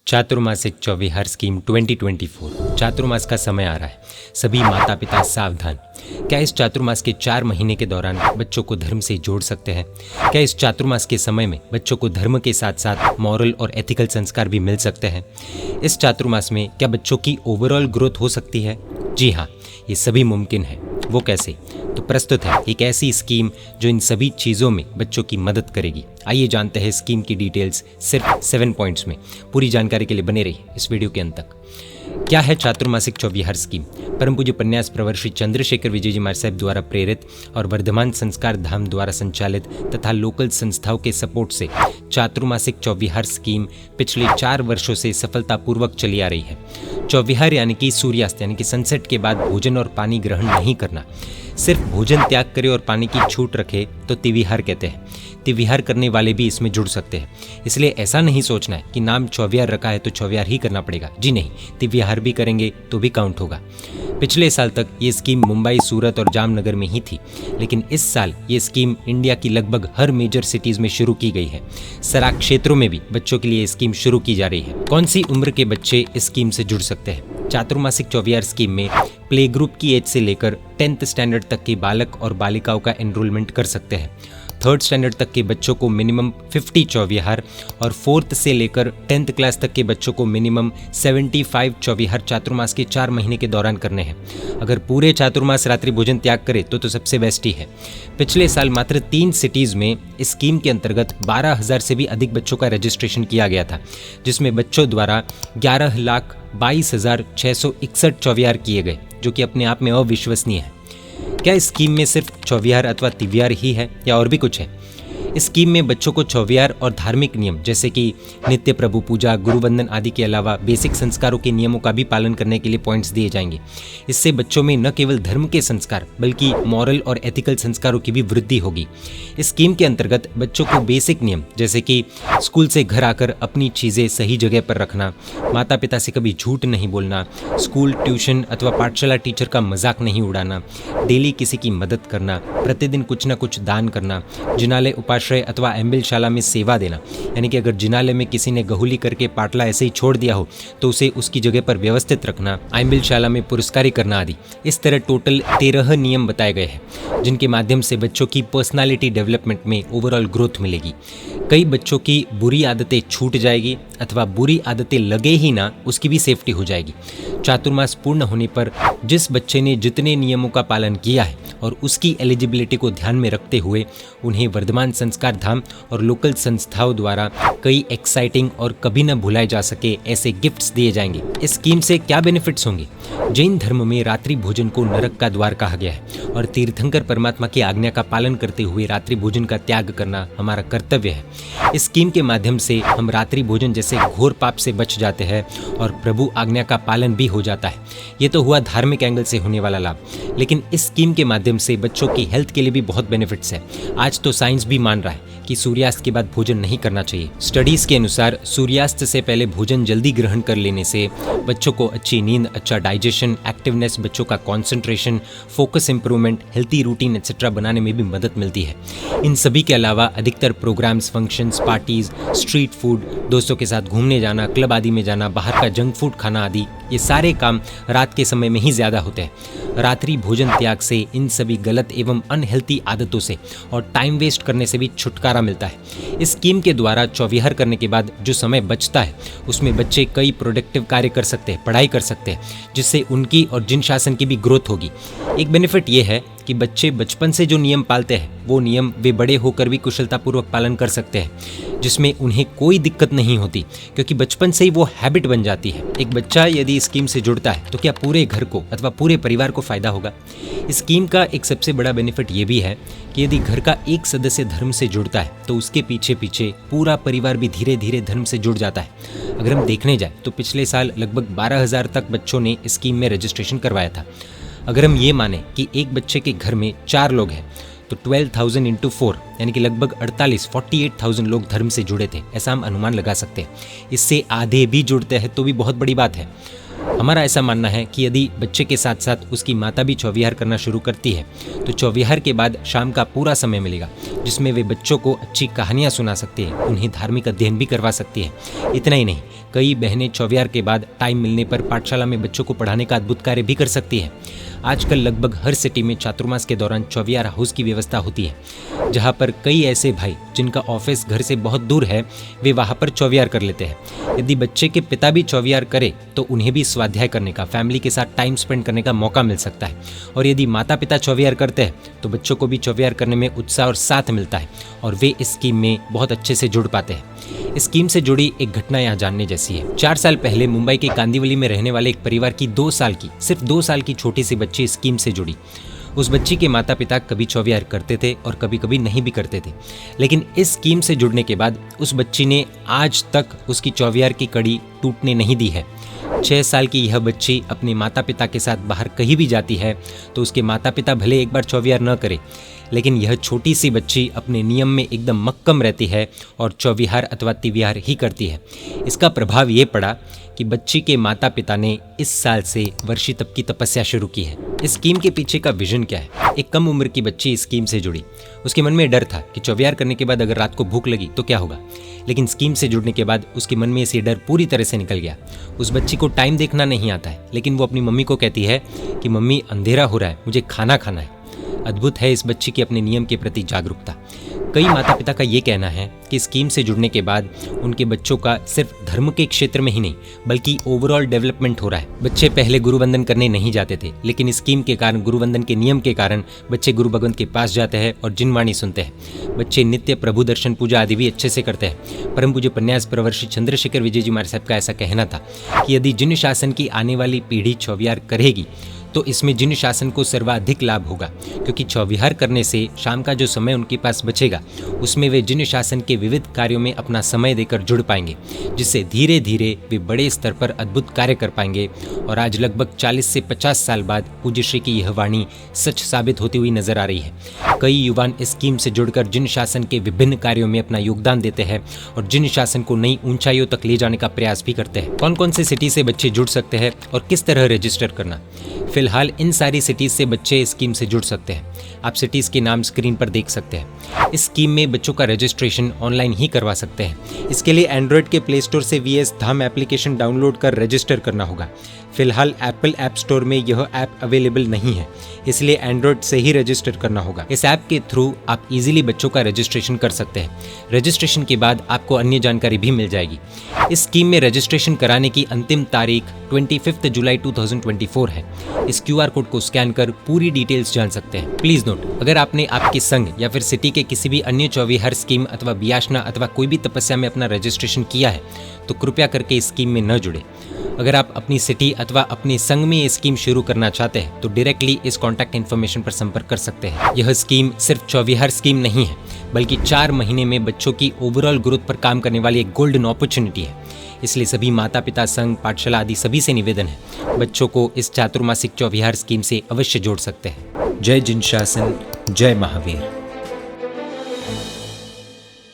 चातुर्मासिक Chauvihar scheme 2024। चातुर्मास का समय आ रहा है। सभी माता पिता सावधान। क्या इस चातुर्मास के 4 महीने के दौरान बच्चों को धर्म से जोड़ सकते हैं? क्या इस चातुर्मास के समय में बच्चों को धर्म के साथ साथ मॉरल और एथिकल संस्कार भी मिल सकते हैं? इस चातुर्मास में क्या बच्चों की ओवरऑल ग्रोथ हो सकती है? जी हाँ, ये सभी मुमकिन है। वो कैसे? तो प्रस्तुत है एक ऐसी स्कीम जो इन सभी चीज़ों में बच्चों की मदद करेगी। आइए जानते हैं स्कीम की डिटेल्स सिर्फ 7 पॉइंट्स में। पूरी जानकारी के लिए बने रहिए इस वीडियो के अंत तक। क्या है चातुर्मासिक चौविहार स्कीम? परम पूज्य प्रन्यास प्रवर श्री चंद्रशेखर विजय जी महाराज साहब द्वारा प्रेरित और वर्धमान संस्कार धाम द्वारा संचालित तथा लोकल संस्थाओं के सपोर्ट से चातुर्मासिक चौविहार स्कीम पिछले 4 वर्षों से सफलतापूर्वक चली आ रही है। चौविहार यानी कि सूर्यास्त यानी कि सनसेट के बाद भोजन और पानी ग्रहण नहीं करना। सिर्फ भोजन त्याग करे और पानी की छूट रखे तो तिविहार कहते हैं। तिविहार करने वाले भी इसमें जुड़ सकते हैं। इसलिए ऐसा नहीं सोचना है कि नाम चौविहार रखा है तो चौविहार ही करना पड़ेगा। जी नहीं, तिविहार भी करेंगे तो भी काउंट होगा। पिछले साल तक ये स्कीम मुंबई, सूरत और जामनगर में ही थी, लेकिन इस साल ये स्कीम इंडिया की लगभग हर मेजर सिटीज में शुरू की गई है। सराक क्षेत्रों में भी बच्चों के लिए स्कीम शुरू की जा रही है। कौन सी उम्र के बच्चे इस स्कीम से जुड़ सकते हैं? चातुर्मासिक चौविहार स्कीम में प्ले ग्रुप की एज से लेकर 10th स्टैंडर्ड तक के बालक और बालिकाओं का एनरोलमेंट कर सकते हैं। 3rd स्टैंडर्ड तक के बच्चों को मिनिमम 50 चौविहार और 4th से लेकर 10th क्लास तक के बच्चों को मिनिमम 75 चौविहार चातुर्मास के 4 महीने के दौरान करने हैं। अगर पूरे चातुर्मास रात्रि भोजन त्याग करे तो सबसे बेस्ट ही है। पिछले साल मात्र 3 सिटीज में इस स्कीम के अंतर्गत 12,000 से भी अधिक बच्चों का रजिस्ट्रेशन किया गया था, जिसमें बच्चों द्वारा 11,22,661 चौविहार किए गए, जो कि अपने आप में अविश्वसनीय है। क्या इस स्कीम में सिर्फ चौविहार अथवा तिविहार ही है या और भी कुछ है? इस स्कीम में बच्चों को चौविहार और धार्मिक नियम जैसे कि नित्य प्रभु पूजा, गुरुवंदन आदि के अलावा बेसिक संस्कारों के नियमों का भी पालन करने के लिए पॉइंट्स दिए जाएंगे। इससे बच्चों में न केवल धर्म के संस्कार बल्कि मॉरल और एथिकल संस्कारों की भी वृद्धि होगी। इस स्कीम के अंतर्गत बच्चों को बेसिक नियम जैसे कि स्कूल से घर आकर अपनी चीज़ें सही जगह पर रखना, माता पिता से कभी झूठ नहीं बोलना, स्कूल, ट्यूशन अथवा पाठशाला टीचर का मजाक नहीं उड़ाना, डेली किसी की मदद करना, प्रतिदिन कुछ न कुछ दान करना, जिनालय उपाश्रय अथवा एम्बिलशाला में सेवा देना, यानी कि अगर जिनालय में किसी ने गहुली करके पाटला ऐसे ही छोड़ दिया हो तो उसे उसकी जगह पर व्यवस्थित रखना, एम्बिलशाला में पुरस्कारी करना आदि। इस तरह टोटल 13 नियम बताए गए हैं, जिनके माध्यम से बच्चों की पर्सनालिटी डेवलपमेंट में ओवरऑल ग्रोथ मिलेगी। कई बच्चों की बुरी आदतें छूट जाएगी अथवा बुरी आदतें लगे ही ना, उसकी भी सेफ्टी हो जाएगी। चातुर्मास पूर्ण होने पर जिस बच्चे ने जितने नियमों का पालन किया है और उसकी एलिजिबिलिटी को ध्यान में रखते हुए उन्हें वर्धमान संस्कार धाम और लोकल संस्थाओं द्वारा कई एक्साइटिंग और कभी न भुलाए जा सके ऐसे गिफ्ट्स दिए जाएंगे। इस स्कीम से क्या बेनिफिट्स होंगे? जैन धर्म में रात्रि भोजन को नरक का द्वार कहा गया है और तीर्थंकर परमात्मा की आज्ञा का पालन करते हुए रात्रि भोजन का त्याग करना हमारा कर्तव्य है। इस स्कीम के माध्यम से हम रात्रि भोजन जैसे घोर पाप से बच जाते हैं और प्रभु आज्ञा का पालन भी हो जाता है। ये तो हुआ धार्मिक एंगल से होने वाला लाभ, लेकिन इस स्कीम के माध्यम से बच्चों की हेल्थ के लिए भी बहुत बेनिफिट्स है। आज तो साइंस भी मान रहा है कि सूर्यास्त के बाद भोजन नहीं करना चाहिए। स्टडीज के अनुसार सूर्यास्त से पहले भोजन जल्दी ग्रहण कर लेने से बच्चों को अच्छी नींद, अच्छा डाइजेशन, एक्टिवनेस, बच्चों का concentration, focus improvement, healthy routine etcetera बनाने में भी मदद मिलती है। इन सभी के अलावा अधिकतर programmes, functions, parties, street food, दोस्तों के साथ घूमने जाना, क्लब आदि में जाना, बाहर का जंक फूड खाना आदि, ये सारे काम रात के समय में ही ज्यादा होते हैं। रात्रि भोजन त्याग से इन सभी गलत एवं अनहेल्थी आदतों से और टाइम वेस्ट करने से भी छुटकारा मिलता है। इस स्कीम के द्वारा चौविहार करने के बाद जो समय बचता है उसमें बच्चे कई प्रोडक्टिव कार्य कर सकते हैं, पढ़ाई कर सकते हैं, जिससे उनकी और जिन शासन की भी ग्रोथ होगी। एक बेनिफिट ये है कि बच्चे बचपन से जो नियम पालते हैं वो नियम वे बड़े होकर भी कुशलतापूर्वक पालन कर सकते हैं, जिसमें उन्हें कोई दिक्कत नहीं होती, क्योंकि बचपन से ही वो हैबिट बन जाती है। एक बच्चा यदि स्कीम से जुड़ता है तो क्या पूरे घर को अथवा पूरे परिवार को फायदा होगा? इस स्कीम का एक सबसे बड़ा बेनिफिट ये भी है कि यदि घर का एक सदस्य धर्म से जुड़ता है तो उसके पीछे पीछे पूरा परिवार भी धीरे धीरे धर्म से जुड़ जाता है। अगर हम देखने जाए तो पिछले साल लगभग 12,000 तक बच्चों ने इस स्कीम में रजिस्ट्रेशन करवाया था। अगर हम ये माने कि एक बच्चे के घर में 4 लोग हैं तो 12,000 इंटू 4 यानी कि लगभग 48,000 लोग धर्म से जुड़े थे, ऐसा हम अनुमान लगा सकते हैं। इससे आधे भी जुड़ते हैं तो भी बहुत बड़ी बात है। हमारा ऐसा मानना है कि यदि बच्चे के साथ साथ उसकी माता भी चौविहार करना शुरू करती है तो चौविहार के बाद शाम का पूरा समय मिलेगा जिसमें वे बच्चों को अच्छी कहानियाँ सुना सकती है, उन्हें धार्मिक अध्ययन भी करवा सकती है। इतना ही नहीं, कई बहनें चौविहार के बाद टाइम मिलने पर पाठशाला में बच्चों को पढ़ाने का अद्भुत कार्य भी कर सकती है। आजकल लगभग हर सिटी में चातुर्मास के दौरान चौविहार हाउस की व्यवस्था होती है, जहाँ पर कई ऐसे भाई जिनका ऑफिस घर से बहुत दूर है वे वहाँ पर चौविहार कर लेते हैं। यदि बच्चे के पिता भी चौविहार करे तो उन्हें भी स्वाध्याय करने का, फैमिली के साथ टाइम स्पेंड करने का मौका मिल सकता है। और यदि माता पिता चौविहार करते हैं तो बच्चों को भी चौविहार करने में उत्साह और साथ मिलता है और वे इस स्कीम में बहुत अच्छे से जुड़ पाते हैं। इस स्कीम से जुड़ी एक घटना यहाँ जानने जैसी है। 4 साल पहले मुंबई के कांदिवली में रहने वाले एक परिवार की सिर्फ 2 साल की छोटी सी बच्ची इस स्कीम से जुड़ी। उस बच्ची के माता पिता कभी चौविहार करते थे और कभी कभी नहीं भी करते थे, लेकिन इस स्कीम से जुड़ने के बाद उस बच्ची ने आज तक उसकी चौविहार की कड़ी टूटने नहीं दी है। 6 साल की यह बच्ची अपने माता पिता के साथ बाहर कहीं भी जाती है तो उसके माता पिता भले एक बार चौविहार न करे, लेकिन यह छोटी सी बच्ची अपने नियम में एकदम मक्कम रहती है और चौविहार अथवा तिविहार ही करती है। इसका प्रभाव ये पड़ा कि बच्ची के माता पिता ने इस साल से वर्षी तप की तपस्या शुरू की है। इस स्कीम के पीछे का विजन क्या है? एक कम उम्र की बच्ची इस स्कीम से जुड़ी। उसके मन में डर था कि चौविहार करने के बाद अगर रात को भूख लगी तो क्या होगा, लेकिन स्कीम से जुड़ने के बाद उसके मन में से डर पूरी तरह से निकल गया। उस बच्ची को टाइम देखना नहीं आता है, लेकिन वो अपनी मम्मी को कहती है कि मम्मी अंधेरा हो रहा है, मुझे खाना खाना है। अद्भुत है इस बच्ची की अपने नियम के प्रति जागरूकता। कई माता पिता का ये कहना है कि स्कीम से जुड़ने के बाद उनके बच्चों का सिर्फ धर्म के क्षेत्र में ही नहीं बल्कि ओवरऑल डेवलपमेंट हो रहा है। बच्चे पहले गुरुवंदन करने नहीं जाते थे, लेकिन इस स्कीम के कारण, गुरुवंदन के नियम के कारण बच्चे गुरु भगवंत के पास जाते हैं और जिनवाणी सुनते हैं। बच्चे नित्य प्रभु दर्शन पूजा आदि भी अच्छे से करते हैं। परम पूज्य पन्यास प्रवर्षी चंद्रशेखर विजय जी महाराज साहब का ऐसा कहना था कि यदि जिन शासन की आने वाली पीढ़ी चौविहार करेगी तो इसमें जिन शासन को सर्वाधिक लाभ होगा, क्योंकि चौविहार करने से शाम का जो समय उनके पास बचेगा उसमें वे जिन शासन के विविध कार्यों में अपना समय देकर जुड़ पाएंगे, जिससे धीरे धीरे वे बड़े स्तर पर अद्भुत कार्य कर पाएंगे। और आज लगभग 40 से 50 साल बाद पूज्य श्री की यह वाणी सच साबित होती हुई नजर आ रही है। कई युवान इस स्कीम से जुड़कर जिन शासन के विभिन्न कार्यों में अपना योगदान देते हैं और जिन शासन को नई ऊंचाइयों तक ले जाने का प्रयास भी करते हैं। कौन कौन से सिटी से बच्चे जुड़ सकते हैं और किस तरह रजिस्टर करना? फिलहाल इन सारी सिटीज से बच्चे इस स्कीम से जुड़ सकते हैं। आप सिटीज के नाम स्क्रीन पर देख सकते हैं। इस स्कीम में बच्चों का रजिस्ट्रेशन ऑनलाइन ही करवा सकते हैं। इसके लिए एंड्रॉयड के प्ले स्टोर से VS धाम एप्लीकेशन डाउनलोड कर रजिस्टर करना होगा। फिलहाल एप्पल ऐप स्टोर में यह ऐप अवेलेबल नहीं है, इसलिए एंड्रॉयड से ही रजिस्टर करना होगा। इस ऐप के थ्रू आप इजीली बच्चों का रजिस्ट्रेशन कर सकते हैं। रजिस्ट्रेशन के बाद आपको अन्य जानकारी भी मिल जाएगी। इस स्कीम में रजिस्ट्रेशन कराने की अंतिम तारीख 25 जुलाई 2024 है। इस QR कोड को स्कैन कर पूरी डिटेल्स जान सकते हैं। प्लीज नोट, अगर आपने आपके संघ या फिर सिटी के किसी भी अन्य चौविहार स्कीम अथवा बियाशना अथवा कोई भी तपस्या में अपना रजिस्ट्रेशन किया है तो कृपया करके इस स्कीम में न जुड़े। अगर आप अपनी सिटी अथवा अपने संघ में ये स्कीम शुरू करना चाहते हैं तो डायरेक्टली इस कॉन्टैक्ट इन्फॉर्मेशन पर संपर्क कर सकते हैं। यह स्कीम सिर्फ चौविहार स्कीम नहीं है, बल्कि 4 महीने में बच्चों की ओवरऑल ग्रोथ पर काम करने वाली एक गोल्डन अपॉर्चुनिटी है। इसलिए सभी माता पिता, संघ, पाठशाला आदि सभी से निवेदन है, बच्चों को इस चातुर्मासिक चौविहार स्कीम से अवश्य जोड़ सकते हैं। जय जिन शासन, जय महावीर।